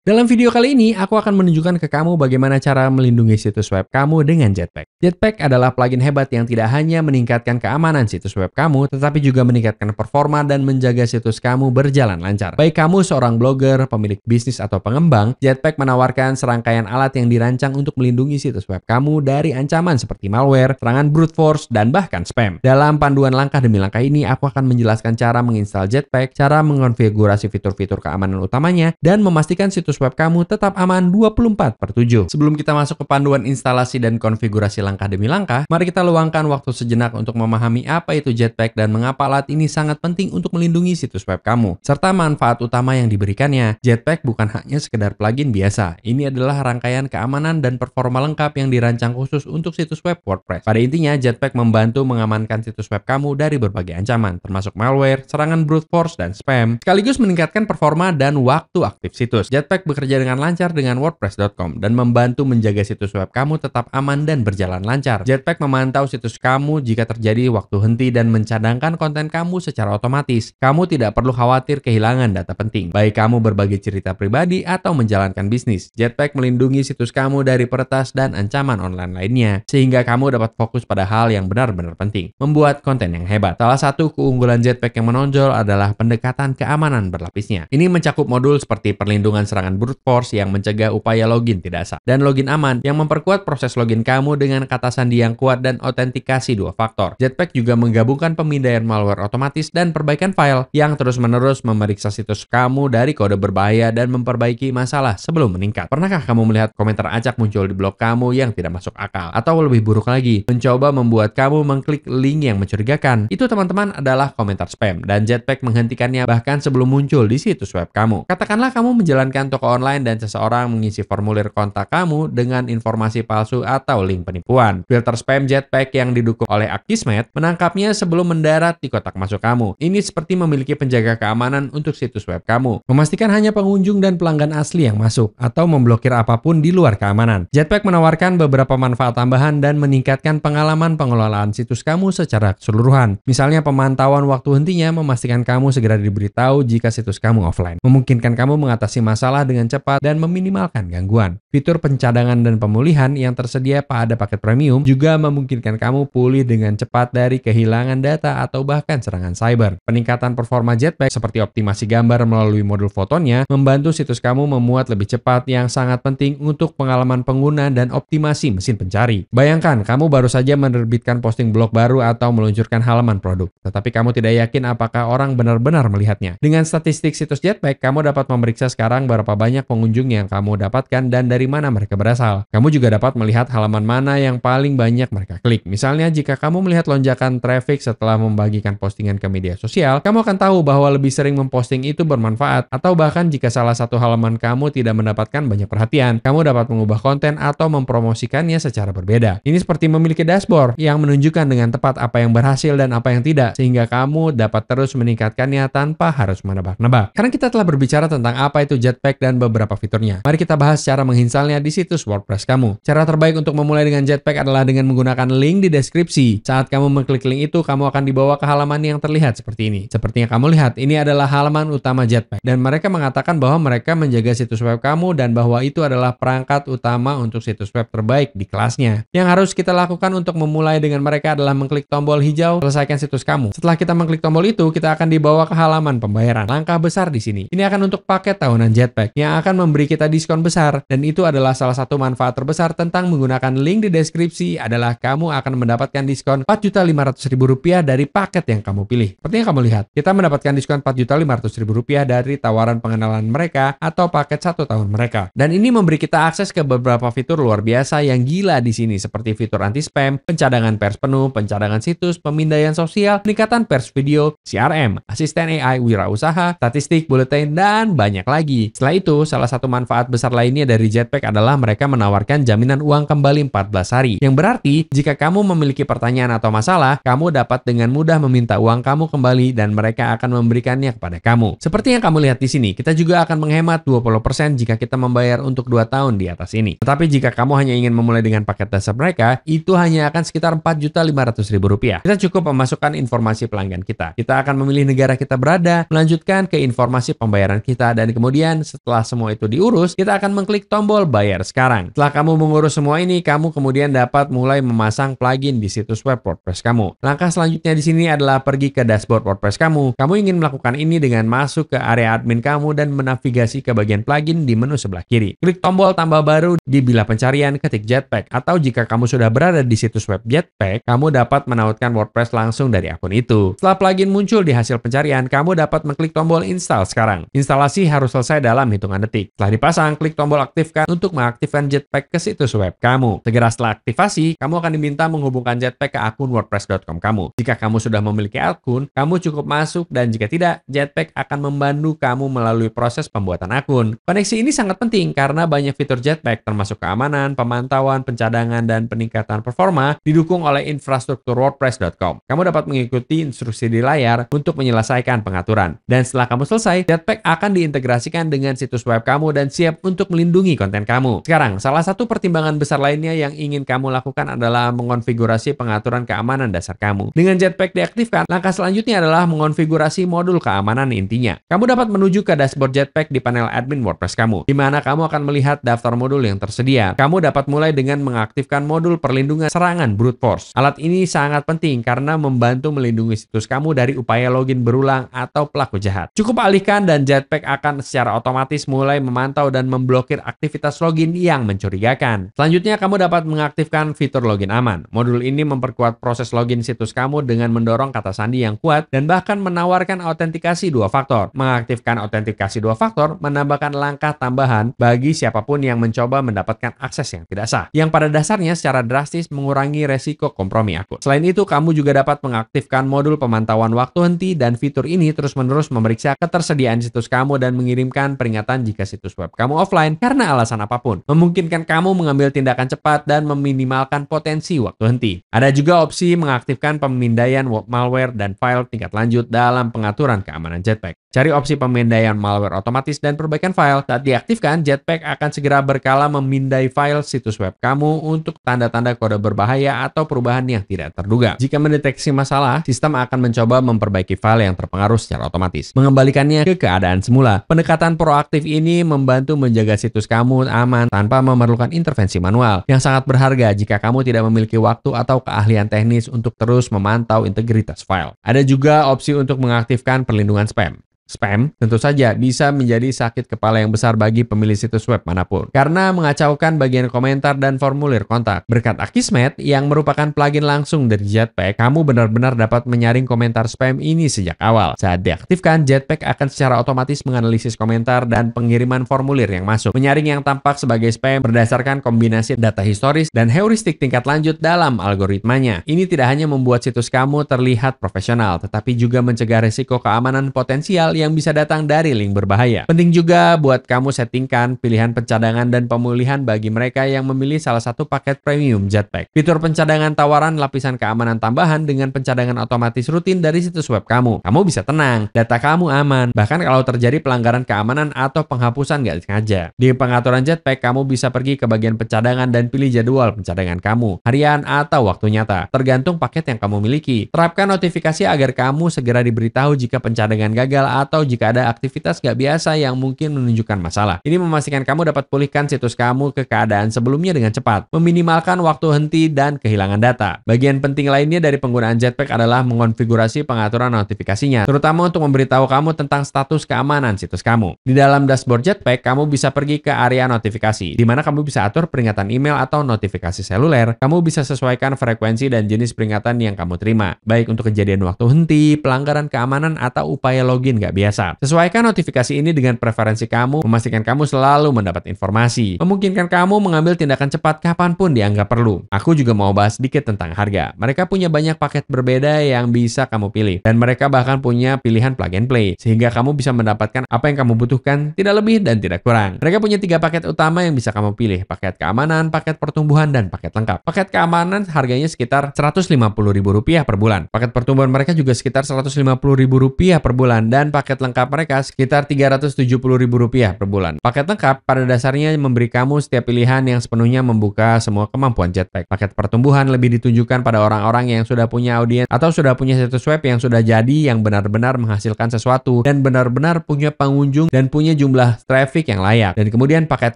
Dalam video kali ini, aku akan menunjukkan ke kamu bagaimana cara melindungi situs web kamu dengan Jetpack. Jetpack adalah plugin hebat yang tidak hanya meningkatkan keamanan situs web kamu, tetapi juga meningkatkan performa dan menjaga situs kamu berjalan lancar. Baik kamu seorang blogger, pemilik bisnis, atau pengembang, Jetpack menawarkan serangkaian alat yang dirancang untuk melindungi situs web kamu dari ancaman seperti malware, serangan brute force, dan bahkan spam. Dalam panduan langkah demi langkah ini, aku akan menjelaskan cara menginstal Jetpack, cara mengonfigurasi fitur-fitur keamanan utamanya, dan memastikan situs web kamu tetap aman 24/7. Sebelum kita masuk ke panduan instalasi dan konfigurasi langkah demi langkah, mari kita luangkan waktu sejenak untuk memahami apa itu Jetpack dan mengapa alat ini sangat penting untuk melindungi situs web kamu, serta manfaat utama yang diberikannya. Jetpack bukan hanya sekedar plugin biasa. Ini adalah rangkaian keamanan dan performa lengkap yang dirancang khusus untuk situs web WordPress. Pada intinya, Jetpack membantu mengamankan situs web kamu dari berbagai ancaman, termasuk malware, serangan brute force, dan spam, sekaligus meningkatkan performa dan waktu aktif situs. Jetpack bekerja dengan lancar dengan WordPress.com dan membantu menjaga situs web kamu tetap aman dan berjalan lancar. Jetpack memantau situs kamu jika terjadi waktu henti dan mencadangkan konten kamu secara otomatis. Kamu tidak perlu khawatir kehilangan data penting, baik kamu berbagi cerita pribadi atau menjalankan bisnis. Jetpack melindungi situs kamu dari peretas dan ancaman online lainnya, sehingga kamu dapat fokus pada hal yang benar-benar penting, membuat konten yang hebat. Salah satu keunggulan Jetpack yang menonjol adalah pendekatan keamanan berlapisnya. Ini mencakup modul seperti perlindungan serangan brute force yang mencegah upaya login tidak sah, dan login aman yang memperkuat proses login kamu dengan kata sandi yang kuat dan autentikasi 2 faktor. Jetpack juga menggabungkan pemindaian malware otomatis dan perbaikan file yang terus-menerus memeriksa situs kamu dari kode berbahaya dan memperbaiki masalah sebelum meningkat. Pernahkah kamu melihat komentar acak muncul di blog kamu yang tidak masuk akal? Atau lebih buruk lagi, mencoba membuat kamu mengklik link yang mencurigakan? Itu teman-teman adalah komentar spam, dan Jetpack menghentikannya bahkan sebelum muncul di situs web kamu. Katakanlah kamu menjalankan toko online dan seseorang mengisi formulir kontak kamu dengan informasi palsu atau link penipuan. Filter spam Jetpack yang didukung oleh Akismet menangkapnya sebelum mendarat di kotak masuk kamu. Ini seperti memiliki penjaga keamanan untuk situs web kamu, memastikan hanya pengunjung dan pelanggan asli yang masuk, atau memblokir apapun di luar keamanan. Jetpack menawarkan beberapa manfaat tambahan dan meningkatkan pengalaman pengelolaan situs kamu secara keseluruhan. Misalnya pemantauan waktu hentinya memastikan kamu segera diberitahu jika situs kamu offline, memungkinkan kamu mengatasi masalah dengan cepat dan meminimalkan gangguan. Fitur pencadangan dan pemulihan yang tersedia pada paket premium juga memungkinkan kamu pulih dengan cepat dari kehilangan data atau bahkan serangan cyber. Peningkatan performa Jetpack seperti optimasi gambar melalui modul fotonya membantu situs kamu memuat lebih cepat, yang sangat penting untuk pengalaman pengguna dan optimasi mesin pencari. Bayangkan kamu baru saja menerbitkan posting blog baru atau meluncurkan halaman produk, tetapi kamu tidak yakin apakah orang benar-benar melihatnya. Dengan statistik situs Jetpack, kamu dapat memeriksa sekarang berapa banyak pengunjung yang kamu dapatkan dan dari mana mereka berasal. Kamu juga dapat melihat halaman mana yang paling banyak mereka klik. Misalnya, jika kamu melihat lonjakan traffic setelah membagikan postingan ke media sosial, kamu akan tahu bahwa lebih sering memposting itu bermanfaat, atau bahkan jika salah satu halaman kamu tidak mendapatkan banyak perhatian, kamu dapat mengubah konten atau mempromosikannya secara berbeda. Ini seperti memiliki dashboard yang menunjukkan dengan tepat apa yang berhasil dan apa yang tidak, sehingga kamu dapat terus meningkatkannya tanpa harus menebak-nebak. Karena kita telah berbicara tentang apa itu Jetpack dan beberapa fiturnya, mari kita bahas cara menginstalnya di situs WordPress kamu. Cara terbaik untuk memulai dengan Jetpack adalah dengan menggunakan link di deskripsi. Saat kamu mengklik link itu, kamu akan dibawa ke halaman yang terlihat seperti ini. Seperti yang kamu lihat, ini adalah halaman utama Jetpack, dan mereka mengatakan bahwa mereka menjaga situs web kamu dan bahwa itu adalah perangkat utama untuk situs web terbaik di kelasnya. Yang harus kita lakukan untuk memulai dengan mereka adalah mengklik tombol hijau selesaikan situs kamu. Setelah kita mengklik tombol itu, kita akan dibawa ke halaman pembayaran. Langkah besar di sini. Ini akan untuk paket tahunan Jetpack yang akan memberi kita diskon besar, dan itu adalah salah satu manfaat terbesar tentang menggunakan link di deskripsi adalah kamu akan mendapatkan diskon Rp4.500.000 dari paket yang kamu pilih. Seperti yang kamu lihat, kita mendapatkan diskon Rp4.500.000 dari tawaran pengenalan mereka atau paket 1 tahun mereka. Dan ini memberi kita akses ke beberapa fitur luar biasa yang gila di sini, seperti fitur anti-spam, pencadangan pers penuh, pencadangan situs, pemindaian sosial, peningkatan pers video, CRM, asisten AI wirausaha, statistik, buletin, dan banyak lagi. Setelah itu, salah satu manfaat besar lainnya dari Jetpack Jetpack adalah mereka menawarkan jaminan uang kembali 14 hari. Yang berarti, jika kamu memiliki pertanyaan atau masalah, kamu dapat dengan mudah meminta uang kamu kembali dan mereka akan memberikannya kepada kamu. Seperti yang kamu lihat di sini, kita juga akan menghemat 20% jika kita membayar untuk 2 tahun di atas ini. Tetapi jika kamu hanya ingin memulai dengan paket dasar mereka, itu hanya akan sekitar Rp4.500.000. Kita cukup memasukkan informasi pelanggan kita. Kita akan memilih negara kita berada, melanjutkan ke informasi pembayaran kita, dan kemudian setelah semua itu diurus, kita akan mengklik tombol bayar sekarang. Setelah kamu mengurus semua ini, kamu kemudian dapat mulai memasang plugin di situs web WordPress kamu. Langkah selanjutnya di sini adalah pergi ke dashboard WordPress kamu. Kamu ingin melakukan ini dengan masuk ke area admin kamu dan menavigasi ke bagian plugin di menu sebelah kiri. Klik tombol tambah baru di bilah pencarian, ketik Jetpack. Atau jika kamu sudah berada di situs web Jetpack, kamu dapat menautkan WordPress langsung dari akun itu. Setelah plugin muncul di hasil pencarian, kamu dapat mengklik tombol install sekarang. Instalasi harus selesai dalam hitungan detik. Setelah dipasang, klik tombol aktifkan untuk mengaktifkan Jetpack ke situs web kamu. Segera setelah aktivasi, kamu akan diminta menghubungkan Jetpack ke akun wordpress.com kamu. Jika kamu sudah memiliki akun, kamu cukup masuk, dan jika tidak, Jetpack akan membantu kamu melalui proses pembuatan akun. Koneksi ini sangat penting karena banyak fitur Jetpack termasuk keamanan, pemantauan, pencadangan, dan peningkatan performa didukung oleh infrastruktur wordpress.com. Kamu dapat mengikuti instruksi di layar untuk menyelesaikan pengaturan. Dan setelah kamu selesai, Jetpack akan diintegrasikan dengan situs web kamu dan siap untuk melindungi konten kamu. Sekarang, salah satu pertimbangan besar lainnya yang ingin kamu lakukan adalah mengonfigurasi pengaturan keamanan dasar kamu. Dengan Jetpack diaktifkan, langkah selanjutnya adalah mengonfigurasi modul keamanan intinya. Kamu dapat menuju ke dashboard Jetpack di panel admin WordPress kamu, di mana kamu akan melihat daftar modul yang tersedia. Kamu dapat mulai dengan mengaktifkan modul perlindungan serangan brute force. Alat ini sangat penting karena membantu melindungi situs kamu dari upaya login berulang atau pelaku jahat. Cukup alihkan dan Jetpack akan secara otomatis mulai memantau dan memblokir aktivitas login yang mencurigakan. Selanjutnya, kamu dapat mengaktifkan fitur login aman. Modul ini memperkuat proses login situs kamu dengan mendorong kata sandi yang kuat dan bahkan menawarkan autentikasi 2 faktor. Mengaktifkan autentikasi 2 faktor menambahkan langkah tambahan bagi siapapun yang mencoba mendapatkan akses yang tidak sah, yang pada dasarnya secara drastis mengurangi resiko kompromi akun. Selain itu, kamu juga dapat mengaktifkan modul pemantauan waktu henti, dan fitur ini terus-menerus memeriksa ketersediaan situs kamu dan mengirimkan peringatan jika situs web kamu offline karena alasan apapun, memungkinkan kamu mengambil tindakan cepat dan meminimalkan potensi waktu henti. Ada juga opsi mengaktifkan pemindaian malware dan file tingkat lanjut dalam pengaturan keamanan Jetpack. Cari opsi pemindaian malware otomatis dan perbaikan file. Saat diaktifkan, Jetpack akan segera berkala memindai file situs web kamu untuk tanda-tanda kode berbahaya atau perubahan yang tidak terduga. Jika mendeteksi masalah, sistem akan mencoba memperbaiki file yang terpengaruh secara otomatis, mengembalikannya ke keadaan semula. Pendekatan proaktif ini membantu menjaga situs kamu aman tanpa memerlukan intervensi manual, yang sangat berharga jika kamu tidak memiliki waktu atau keahlian teknis untuk terus memantau integritas file. Ada juga opsi untuk mengaktifkan perlindungan spam. Spam tentu saja bisa menjadi sakit kepala yang besar bagi pemilik situs web manapun karena mengacaukan bagian komentar dan formulir kontak. Berkat Akismet yang merupakan plugin langsung dari Jetpack, kamu benar-benar dapat menyaring komentar spam ini sejak awal. Saat diaktifkan, Jetpack akan secara otomatis menganalisis komentar dan pengiriman formulir yang masuk, menyaring yang tampak sebagai spam berdasarkan kombinasi data historis dan heuristik tingkat lanjut dalam algoritmanya. Ini tidak hanya membuat situs kamu terlihat profesional, tetapi juga mencegah risiko keamanan potensial yang bisa datang dari link berbahaya. Penting juga buat kamu settingkan pilihan pencadangan dan pemulihan bagi mereka yang memilih salah satu paket premium Jetpack. Fitur pencadangan tawaran lapisan keamanan tambahan dengan pencadangan otomatis rutin dari situs web kamu. Kamu bisa tenang, data kamu aman, bahkan kalau terjadi pelanggaran keamanan atau penghapusan nggak sengaja. Di pengaturan Jetpack, kamu bisa pergi ke bagian pencadangan dan pilih jadwal pencadangan kamu, harian atau waktu nyata, tergantung paket yang kamu miliki. Terapkan notifikasi agar kamu segera diberitahu jika pencadangan gagal atau jika ada aktivitas nggak biasa yang mungkin menunjukkan masalah. Ini memastikan kamu dapat pulihkan situs kamu ke keadaan sebelumnya dengan cepat, meminimalkan waktu henti dan kehilangan data. Bagian penting lainnya dari penggunaan Jetpack adalah mengonfigurasi pengaturan notifikasinya, terutama untuk memberitahu kamu tentang status keamanan situs kamu. Di dalam dashboard Jetpack, kamu bisa pergi ke area notifikasi, di mana kamu bisa atur peringatan email atau notifikasi seluler. Kamu bisa sesuaikan frekuensi dan jenis peringatan yang kamu terima, baik untuk kejadian waktu henti, pelanggaran keamanan, atau upaya login nggak biasa. Sesuaikan notifikasi ini dengan preferensi kamu, memastikan kamu selalu mendapat informasi, memungkinkan kamu mengambil tindakan cepat kapanpun dianggap perlu. Aku juga mau bahas sedikit tentang harga. Mereka punya banyak paket berbeda yang bisa kamu pilih, dan mereka bahkan punya pilihan plug and play, sehingga kamu bisa mendapatkan apa yang kamu butuhkan, tidak lebih dan tidak kurang. Mereka punya 3 paket utama yang bisa kamu pilih: paket keamanan, paket pertumbuhan, dan paket lengkap. Paket keamanan harganya sekitar Rp150.000 per bulan. Paket pertumbuhan mereka juga sekitar Rp150.000 per bulan, dan paket lengkap mereka sekitar Rp370.000 per bulan. Paket lengkap pada dasarnya memberi kamu setiap pilihan yang sepenuhnya membuka semua kemampuan Jetpack. Paket pertumbuhan lebih ditujukan pada orang-orang yang sudah punya audiens atau sudah punya situs web yang sudah jadi, yang benar-benar menghasilkan sesuatu dan benar-benar punya pengunjung dan punya jumlah traffic yang layak. Dan kemudian paket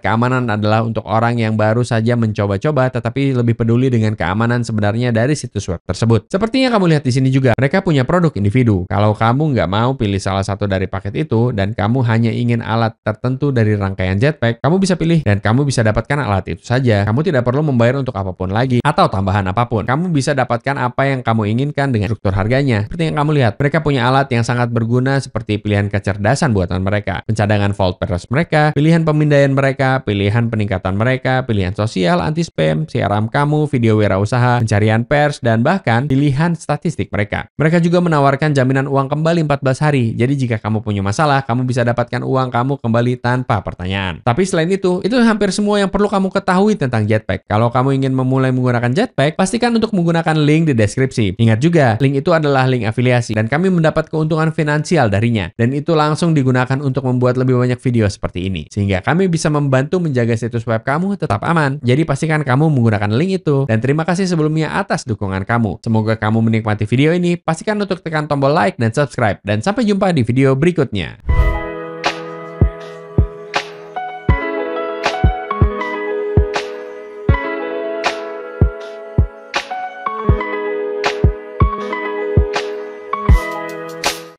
keamanan adalah untuk orang yang baru saja mencoba-coba tetapi lebih peduli dengan keamanan sebenarnya dari situs web tersebut. Sepertinya kamu lihat di sini juga, mereka punya produk individu. Kalau kamu nggak mau pilih salah satu dari paket itu dan kamu hanya ingin alat tertentu dari rangkaian Jetpack, kamu bisa pilih dan kamu bisa dapatkan alat itu saja. Kamu tidak perlu membayar untuk apapun lagi atau tambahan apapun. Kamu bisa dapatkan apa yang kamu inginkan dengan struktur harganya. Seperti yang kamu lihat, mereka punya alat yang sangat berguna seperti pilihan kecerdasan buatan mereka, pencadangan vault pers mereka, pilihan pemindaian mereka, pilihan peningkatan mereka, pilihan sosial, anti-spam, CRM kamu, video wirausaha, pencarian pers, dan bahkan pilihan statistik mereka. Mereka juga menawarkan jaminan uang kembali 14 hari. Jadi jika kamu punya masalah, kamu bisa dapatkan uang kamu kembali tanpa pertanyaan. Tapi selain itu hampir semua yang perlu kamu ketahui tentang Jetpack. Kalau kamu ingin memulai menggunakan Jetpack, pastikan untuk menggunakan link di deskripsi. Ingat juga, link itu adalah link afiliasi dan kami mendapat keuntungan finansial darinya. Dan itu langsung digunakan untuk membuat lebih banyak video seperti ini. Sehingga kami bisa membantu menjaga situs web kamu tetap aman. Jadi pastikan kamu menggunakan link itu. Dan terima kasih sebelumnya atas dukungan kamu. Semoga kamu menikmati video ini. Pastikan untuk tekan tombol like dan subscribe. Dan sampai jumpa di video berikutnya.